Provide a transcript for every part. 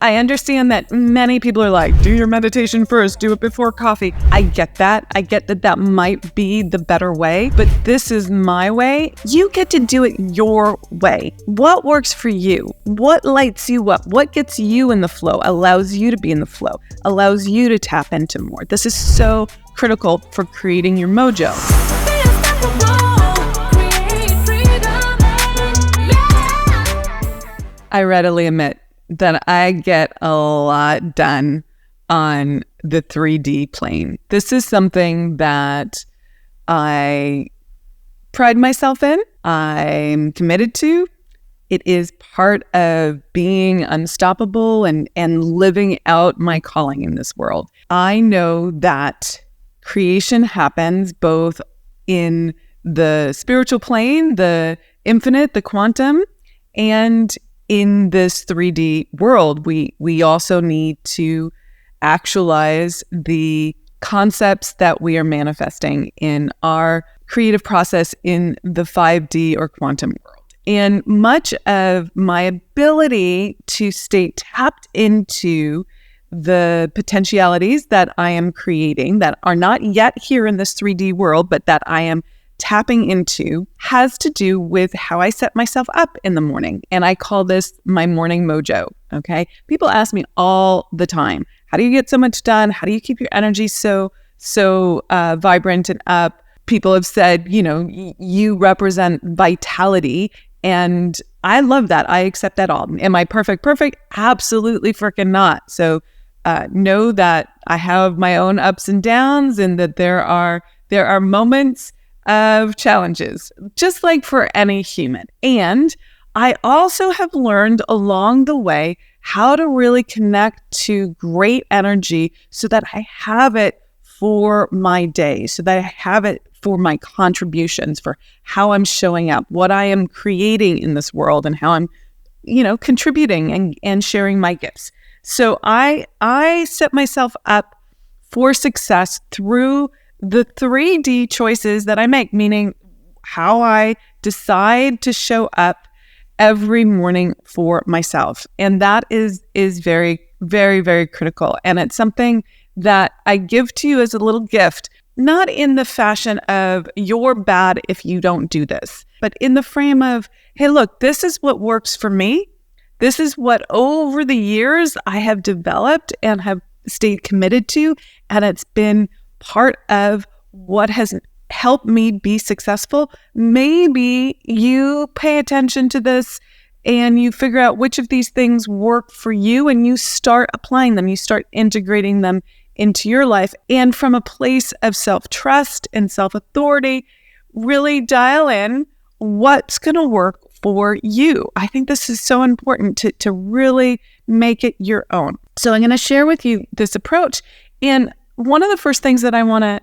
I understand that many people are like, do your meditation first, do it before coffee. I get that. I get that that might be the better way, but this is my way. You get to do it your way. What works for you? What lights you up? What gets you in the flow, allows you to be in the flow, allows you to tap into more. This is so critical for creating your mojo. I readily admit that I get a lot done on the 3D plane. This is something that I pride myself in. I'm committed to. It is part of being unstoppable and living out my calling in this world. I know that creation happens both in the spiritual plane, the infinite, the quantum, and in this 3D world, we also need to actualize the concepts that we are manifesting in our creative process in the 5D or quantum world. And much of my ability to stay tapped into the potentialities that I am creating that are not yet here in this 3D world, but that I am tapping into has to do with how I set myself up in the morning. And I call this my morning mojo, okay? People ask me all the time, how do you get so much done? How do you keep your energy so vibrant and up? People have said, you represent vitality. And I love that. I accept that all. Am I perfect? Absolutely freaking not. So know that I have my own ups and downs and that there are moments of challenges, just like for any human. And I also have learned along the way how to really connect to great energy so that I have it for my day, so that I have it for my contributions, for how I'm showing up, what I am creating in this world, and how I'm, contributing and sharing my gifts. So I set myself up for success through the 3D choices that I make, meaning how I decide to show up every morning for myself. And that is very, very, very critical. And it's something that I give to you as a little gift, not in the fashion of you're bad if you don't do this, but in the frame of, hey, look, this is what works for me. This is what over the years I have developed and have stayed committed to. And it's been part of what has helped me be successful. Maybe you pay attention to this and you figure out which of these things work for you and you start applying them. You start integrating them into your life. And from a place of self-trust and self-authority, really dial in what's going to work for you. I think this is so important to really make it your own. So I'm going to share with you this approach. And one of the first things that I want to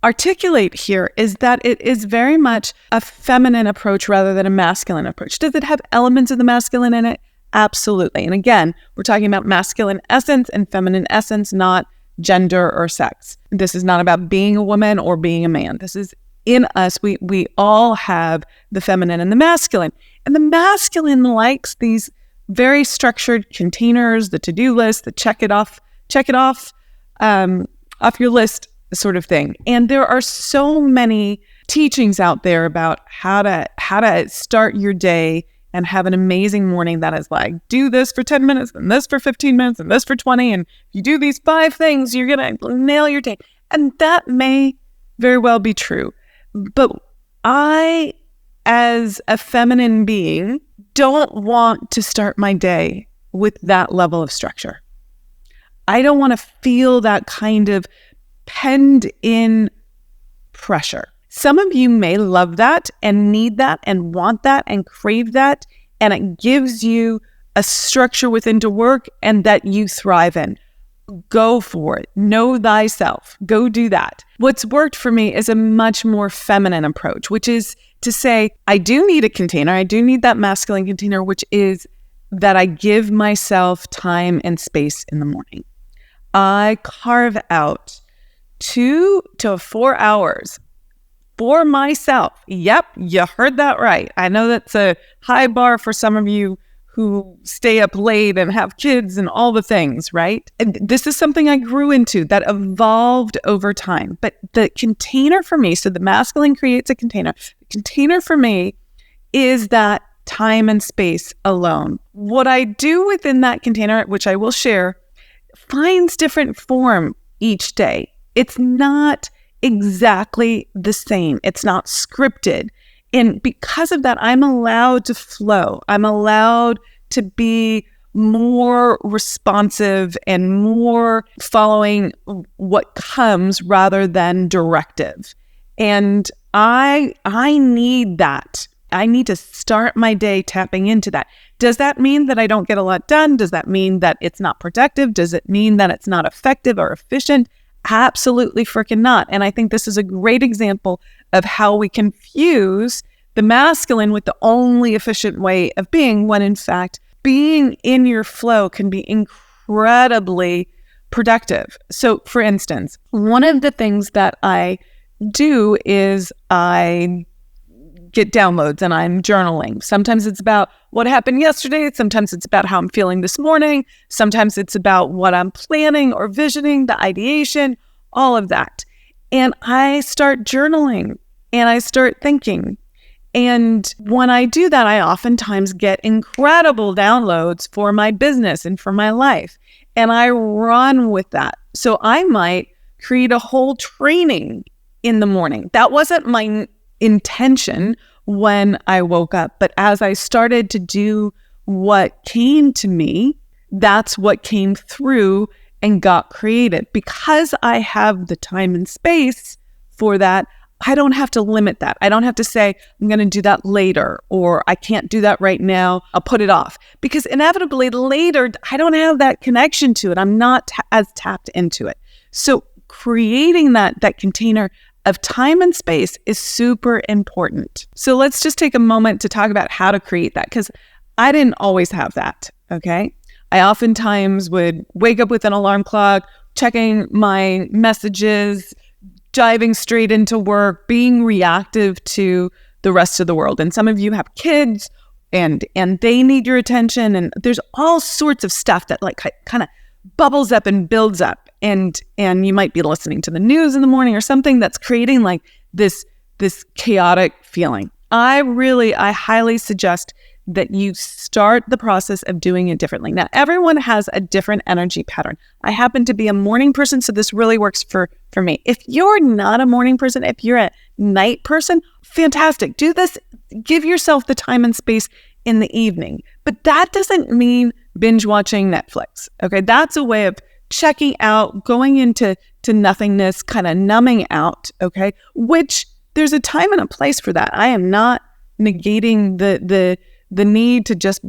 articulate here is that it is very much a feminine approach rather than a masculine approach. Does it have elements of the masculine in it? Absolutely. And again, we're talking about masculine essence and feminine essence, not gender or sex. This is not about being a woman or being a man. This is in us. We all have the feminine and the masculine. And the masculine likes these very structured containers, the to-do list, the check it off your list sort of thing. And there are so many teachings out there about how to start your day and have an amazing morning that is like, do this for 10 minutes and this for 15 minutes and this for 20. And if you do these 5 things, you're going to nail your day. And that may very well be true. But I, as a feminine being, don't want to start my day with that level of structure. I don't want to feel that kind of penned in pressure. Some of you may love that and need that and want that and crave that, and it gives you a structure within to work and that you thrive in. Go for it. Know thyself. Go do that. What's worked for me is a much more feminine approach, which is to say, I do need a container. I do need that masculine container, which is that I give myself time and space in the morning. I carve out 2 to 4 hours for myself. Yep, you heard that right. I know that's a high bar for some of you who stay up late and have kids and all the things, right? And this is something I grew into that evolved over time. But the container for me, so the masculine creates a container. The container for me is that time and space alone. What I do within that container, which I will share, finds different form each day. It's not exactly the same. It's not scripted. And because of that, I'm allowed to flow. I'm allowed to be more responsive and more following what comes rather than directive. And I need that. I need to start my day tapping into that. Does that mean that I don't get a lot done? Does that mean that it's not productive? Does it mean that it's not effective or efficient? Absolutely freaking not. And I think this is a great example of how we confuse the masculine with the only efficient way of being, when in fact, being in your flow can be incredibly productive. So for instance, one of the things that I do is I get downloads and I'm journaling. Sometimes it's about what happened yesterday. Sometimes it's about how I'm feeling this morning. Sometimes it's about what I'm planning or visioning, the ideation, all of that. And I start journaling and I start thinking. And when I do that, I oftentimes get incredible downloads for my business and for my life. And I run with that. So I might create a whole training in the morning. That wasn't my intention when I woke up. But as I started to do what came to me, that's what came through and got created. Because I have the time and space for that, I don't have to limit that. I don't have to say, I'm going to do that later, or I can't do that right now. I'll put it off. Because inevitably later, I don't have that connection to it. I'm not as tapped into it. So creating that container of time and space is super important. So let's just take a moment to talk about how to create that, because I didn't always have that, okay? I oftentimes would wake up with an alarm clock, checking my messages, diving straight into work, being reactive to the rest of the world. And some of you have kids and they need your attention. And there's all sorts of stuff that like kind of bubbles up and builds up. And you might be listening to the news in the morning or something that's creating like this chaotic feeling. I highly suggest that you start the process of doing it differently. Now, everyone has a different energy pattern. I happen to be a morning person, so this really works for me. If you're not a morning person, if you're a night person, fantastic. Do this. Give yourself the time and space in the evening. But that doesn't mean binge watching Netflix. Okay, that's a way of checking out, going into nothingness, kind of numbing out. Okay, which there's a time and a place for that. I am not negating the need to just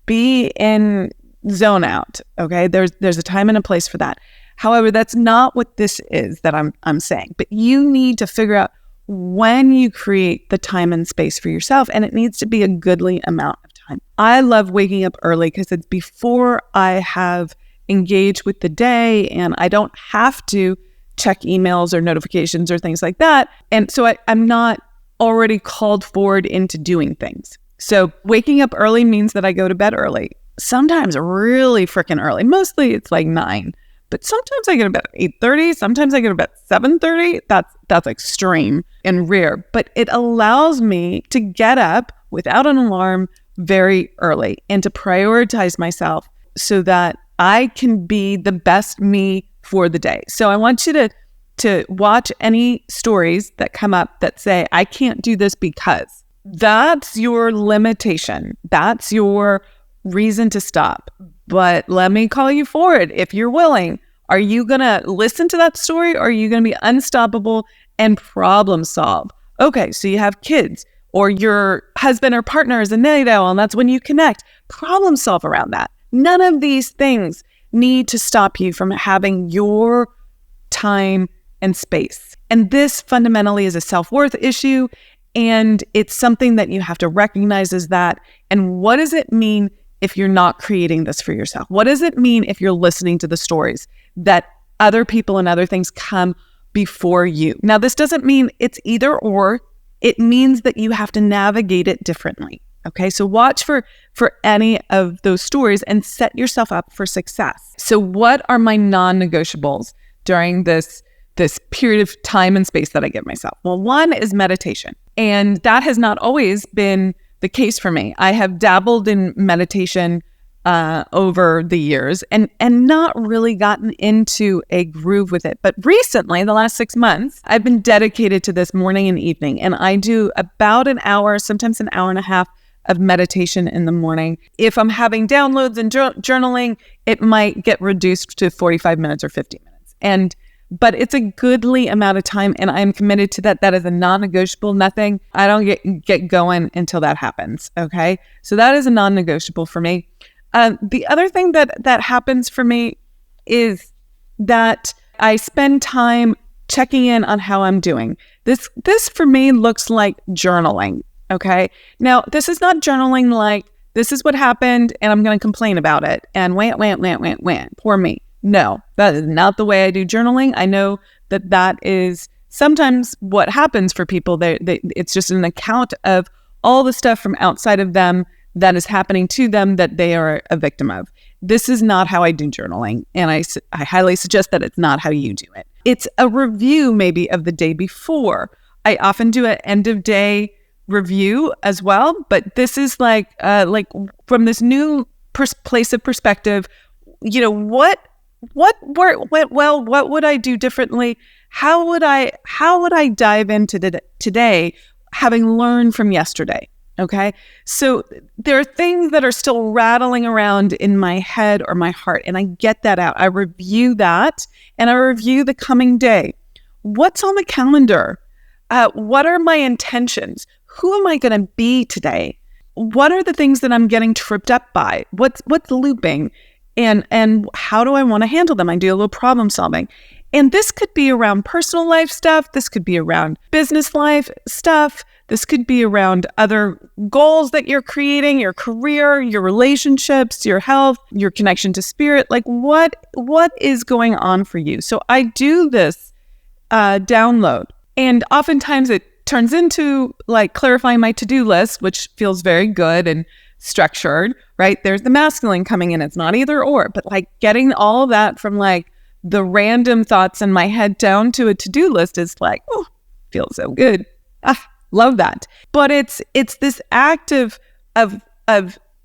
be in zone out. Okay, there's a time and a place for that. However, that's not what this is that I'm saying. But you need to figure out when you create the time and space for yourself, and it needs to be a goodly amount of time. I love waking up early because it's before I have engaged with the day, and I don't have to check emails or notifications or things like that. And so I'm not already called forward into doing things. So waking up early means that I go to bed early. Sometimes really freaking early. Mostly it's like 9. But sometimes I go to bed at 8:30. Sometimes I go to bed at 7:30. That's extreme and rare. But it allows me to get up without an alarm very early and to prioritize myself so that I can be the best me for the day. So I want you to watch any stories that come up that say, I can't do this because. That's your limitation. That's your reason to stop. But let me call you forward if you're willing. Are you going to listen to that story, or are you going to be unstoppable and problem solve? Okay, so you have kids, or your husband or partner is a night owl, and that's when you connect. Problem solve around that. None of these things need to stop you from having your time and space. And this fundamentally is a self-worth issue, and it's something that you have to recognize as that. And what does it mean if you're not creating this for yourself? What does it mean if you're listening to the stories that other people and other things come before you? Now, this doesn't mean it's either or. It means that you have to navigate it differently. Okay, so watch for any of those stories and set yourself up for success. So what are my non-negotiables during this period of time and space that I give myself? Well, one is meditation. And that has not always been the case for me. I have dabbled in meditation over the years and not really gotten into a groove with it. But recently, the last 6 months, I've been dedicated to this morning and evening. And I do about an hour, sometimes an hour and a half of meditation in the morning. If I'm having downloads and journaling, it might get reduced to 45 minutes or 50 minutes. But it's a goodly amount of time, and I'm committed to that. That is a non-negotiable. Nothing. I don't get going until that happens. Okay, so that is a non-negotiable for me. The other thing that happens for me is that I spend time checking in on how I'm doing. This for me looks like journaling. Okay, now this is not journaling like this is what happened, and I'm going to complain about it and went. Poor me. No, that is not the way I do journaling. I know that is sometimes what happens for people. It's just an account of all the stuff from outside of them that is happening to them that they are a victim of. This is not how I do journaling. And I highly suggest that it's not how you do it. It's a review maybe of the day before. I often do an end of day review as well. But this is like from this new place of perspective, what went well? What would I do differently? How would I dive into today, having learned from yesterday? Okay, so there are things that are still rattling around in my head or my heart, and I get that out. I review that, and I review the coming day. What's on the calendar? What are my intentions? Who am I going to be today? What are the things that I'm getting tripped up by? What's looping? And how do I want to handle them? I do a little problem solving. And this could be around personal life stuff. This could be around business life stuff. This could be around other goals that you're creating, your career, your relationships, your health, your connection to spirit. Like what is going on for you? So I do this download. And oftentimes it turns into like clarifying my to-do list, which feels very good and structured, right? There's the masculine coming in. It's not either or, but like getting all that from like the random thoughts in my head down to a to-do list is like, oh, feels so good. Love that. But it's this act of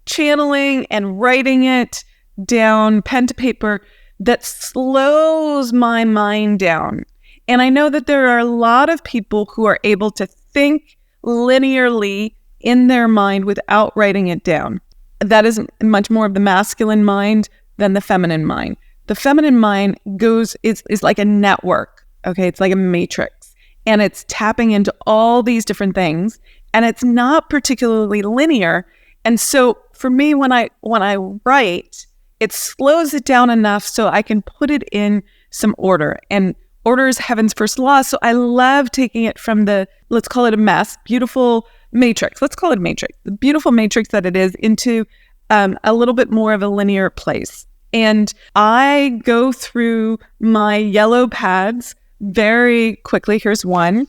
channeling and writing it down, pen to paper, that slows my mind down. And I know that there are a lot of people who are able to think linearly in their mind without writing it down. That is much more of the masculine mind than the feminine mind. The feminine mind is like a network. Okay, it's like a matrix, and it's tapping into all these different things, and it's not particularly linear. And so for me, when I write, it slows it down enough so I can put it in some order. And order is heaven's first law. So I love taking it from let's call it a mess, beautiful matrix. Let's call it a matrix, the beautiful matrix that it is, into a little bit more of a linear place. And I go through my yellow pads very quickly. Here's one.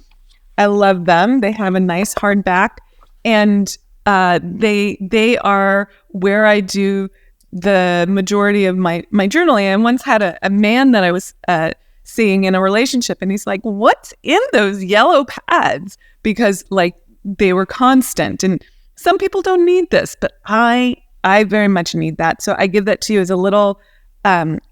I love them. They have a nice hard back, and they are where I do the majority of my journaling. I once had a man that I was seeing in a relationship, and he's like, "What's in those yellow pads?" Because like they were constant, and some people don't need this, but I very much need that. So I give that to you as a little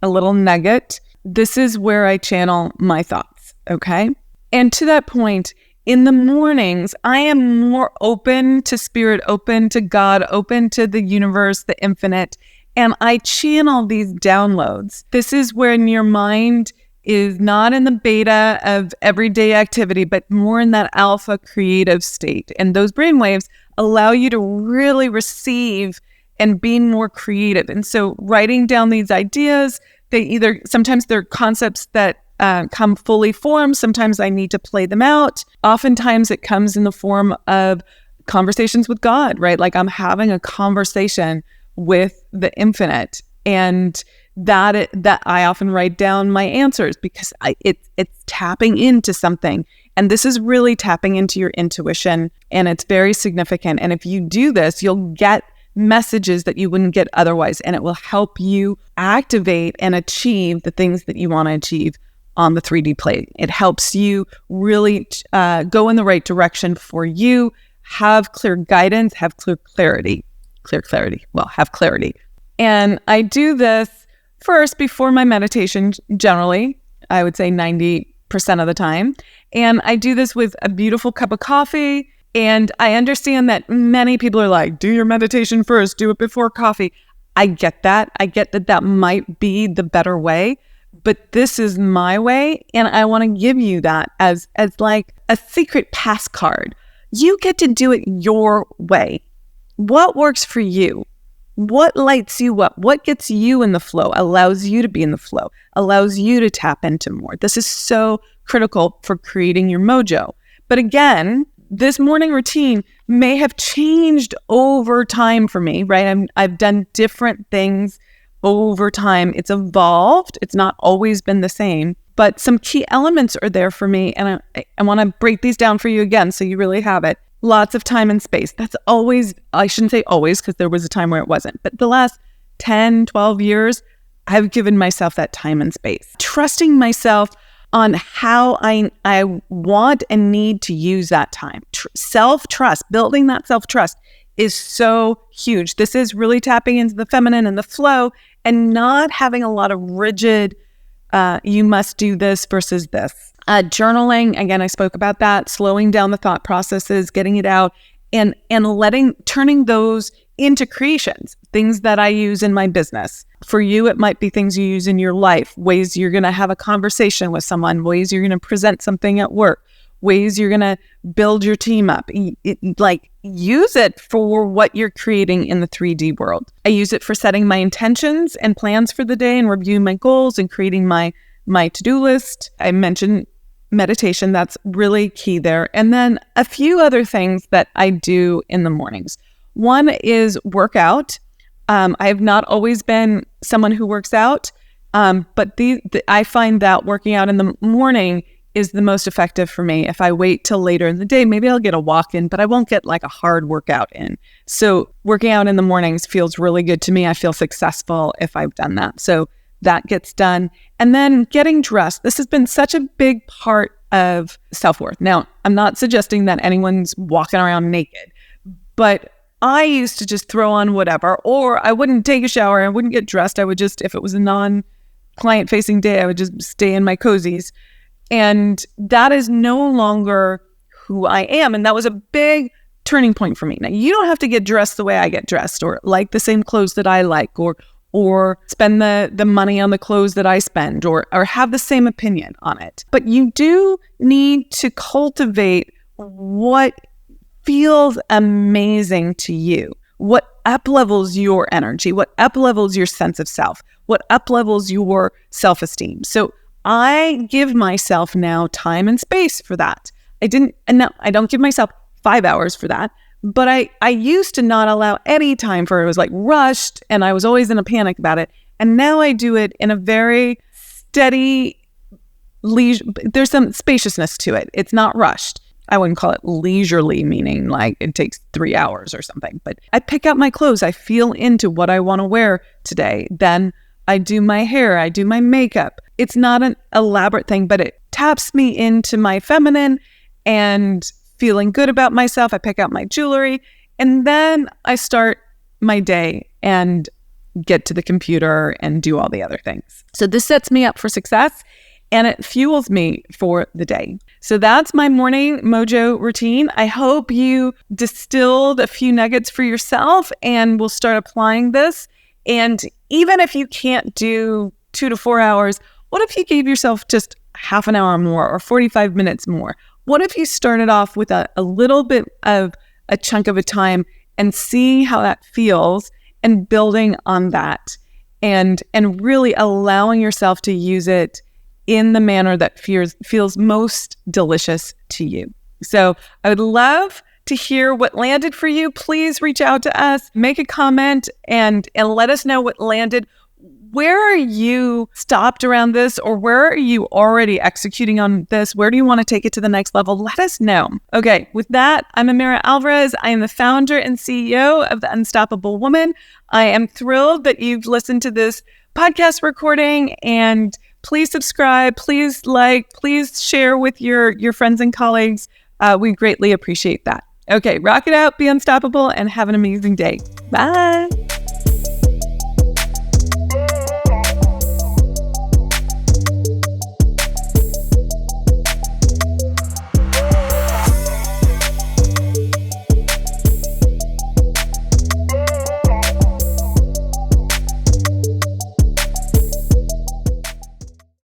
nugget. This is where I channel my thoughts. Okay. And to that point, in the mornings, I am more open to spirit, open to God, open to the universe, the infinite. And I channel these downloads. This is when your mind is not in the beta of everyday activity, but more in that alpha creative state. And those brainwaves allow you to really receive and be more creative. And so writing down these ideas, sometimes they're concepts that come fully formed. Sometimes I need to play them out. Oftentimes it comes in the form of conversations with God, right? Like I'm having a conversation with the infinite, and that I often write down my answers because it's tapping into something. And this is really tapping into your intuition, and it's very significant. And if you do this, you'll get messages that you wouldn't get otherwise, and it will help you activate and achieve the things that you want to achieve on the 3D plate. It helps you really go in the right direction for you, have clear guidance, have clarity. Have clarity. And I do this first before my meditation, generally, I would say 90% of the time. And I do this with a beautiful cup of coffee. And I understand that many people are like, do your meditation first, do it before coffee. I get that. I get that that might be the better way, but this is my way. And I want to give you that as like a secret pass card. You get to do it your way. What works for you? What lights you up? What gets you in the flow, allows you to be in the flow, allows you to tap into more. This is so critical for creating your mojo. But again, this morning routine may have changed over time for me, right? I've done different things over time. It's evolved. It's not always been the same, but some key elements are there for me. And I want to break these down for you again so you really have it. Lots of time and space. That's always, I shouldn't say always because there was a time where it wasn't, but the last 10, 12 years, I've given myself that time and space. Trusting myself on how I want and need to use that time. Self-trust, building that self-trust is so huge. This is really tapping into the feminine and the flow and not having a lot of rigid, you must do this versus this. Journaling, again, I spoke about that, slowing down the thought processes, getting it out, and turning those into creations, things that I use in my business. For you, it might be things you use in your life, ways you're going to have a conversation with someone, ways you're going to present something at work, ways you're going to build your team up. Use it for what you're creating in the 3D world. I use it for setting my intentions and plans for the day and reviewing my goals and creating my to-do list. I mentioned meditation. That's really key there. And then a few other things that I do in the mornings. One is workout. I have not always been someone who works out, but I find that working out in the morning is the most effective for me. If I wait till later in the day, maybe I'll get a walk in, but I won't get like a hard workout in. So working out in the mornings feels really good to me. I feel successful if I've done that. So that gets done. And then getting dressed. This has been such a big part of self-worth. Now, I'm not suggesting that anyone's walking around naked, but I used to just throw on whatever, or I wouldn't take a shower. I wouldn't get dressed. I would just, if it was a non-client facing day, I would just stay in my cozies. And that is no longer who I am. And that was a big turning point for me. Now, you don't have to get dressed the way I get dressed or like the same clothes that I like or spend the money on the clothes that I spend or have the same opinion on it. But you do need to cultivate what feels amazing to you, what uplevels your energy, what uplevels your sense of self, what uplevels your self-esteem. So I give myself now time and space for that. I don't give myself 5 hours for that. But I used to not allow any time for it. It was like rushed and I was always in a panic about it. And now I do it in a very steady, there's some spaciousness to it. It's not rushed. I wouldn't call it leisurely, meaning like it takes 3 hours or something. But I pick out my clothes. I feel into what I want to wear today. Then I do my hair. I do my makeup. It's not an elaborate thing, but it taps me into my feminine and feeling good about myself. I pick out my jewelry and then I start my day and get to the computer and do all the other things. So this sets me up for success and it fuels me for the day. So that's my morning Mojo routine. I hope you distilled a few nuggets for yourself and will start applying this. And even if you can't do 2 to 4 hours, what if you gave yourself just half an hour more or 45 minutes more? What if you started off with a little bit of a chunk of a time and seeing how that feels and building on that and really allowing yourself to use it in the manner that feels most delicious to you. So I would love to hear what landed for you. Please reach out to us, make a comment and let us know what landed. where are you stopped around this, or where are you already executing on this? Where do you want to take it to the next level? Let us know. Okay, with that, I'm Amira Alvarez. I am the founder and CEO of The Unstoppable Woman. I am thrilled that you've listened to this podcast recording, and please subscribe, please like, please share with your friends and colleagues. We greatly appreciate that. Okay, rock it out, be unstoppable, and have an amazing day. Bye.